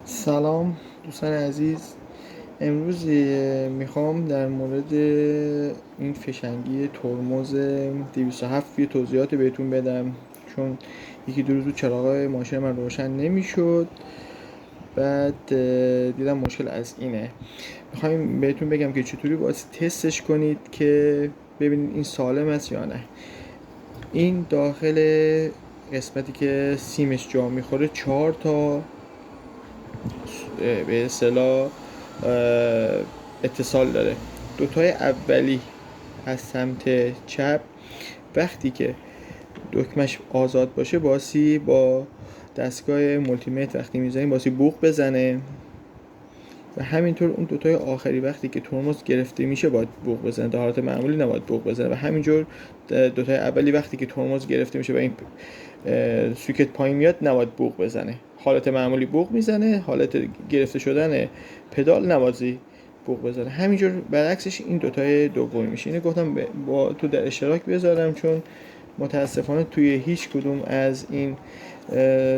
سلام دوستان عزیز. امروز میخوام در مورد این فشنگی ترمز 207 یه توضیحات بهتون بدم، چون یکی دو روز چراغای ماشین من روشن نمیشد. بعد دیدم مشکل از اینه. میخوایم بهتون بگم که چطوری باید تستش کنید که ببینید این سالم است یا نه. این داخل قسمتی که سیمش جا میخوره 4 تا به اصطلاح اتصال داره. دوتای اولی از سمت چپ وقتی که دکمش آزاد باشه باسی با دستگاه مولتیمتر وقتی میزنیم باسی بوق بزنه و همینطور اون دوتای آخری وقتی که ترمز گرفته میشه باید بوق بزنه، در حالت معمولی نباید بوق بزنه. و همینجور دوتای اولی وقتی که ترمز گرفته میشه و این سویکت پایین میاد نباید بوق بزنه. حالت معمولی بوق میزنه، حالت گرفته شدن پدال نبازی بوق بزنه. همینجور برعکسش این دوتای دومی میشه. اینو گفتم با تو در اشتراک بذارم، چون متاسفانه توی هیچ کدوم از این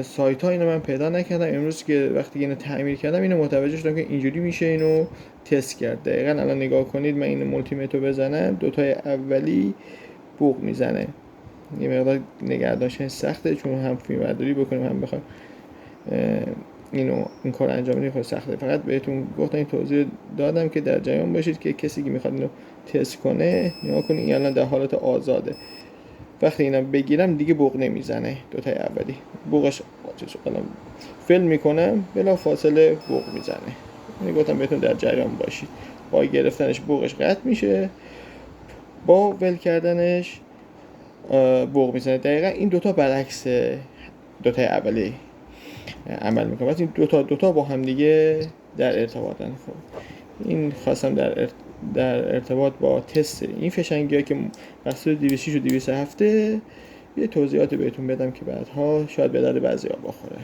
سایت ها اینو من پیدا نکردم. امروز که وقتی اینو تعمیر کردم اینو متوجه شدم که اینجوری میشه اینو تست کرد. دقیقاً الان نگاه کنید، من این مولتیمتر رو بزنم دوتای اولی بوق میزنه. یه مقدار نگهداشتن سخته، چون هم فیلم برداری بکنیم هم بخوایم این کار انجام بدیم خیلی سخته. فقط بهتون گفتم این توضیح دادم که در جریان باشید که کسی که میخواد اینو تست کنه نگاه کنید این الان در حالت آزاده. وقتی اینا بگیرم دیگه بوق نمیزنه. دوتای اولی بوقش الان فیلم میکنم بلا فاصله بوق میزنه. اینو گفتم بهتون در جریان باشید. با گرفتنش بوقش قطع میشه، با ول کردنش بوق میزنه. دقیقا این دوتا برعکس دوتای اولی عمل میکنه. وقتی این دوتا با هم دیگه در ارتباطن. خب این خواستم در ارتباط با تست این فشنگی ها که محصول 206 و 207 یه توضیحات بهتون بدم که بعدها شاید به درد بعضی ها بخوره.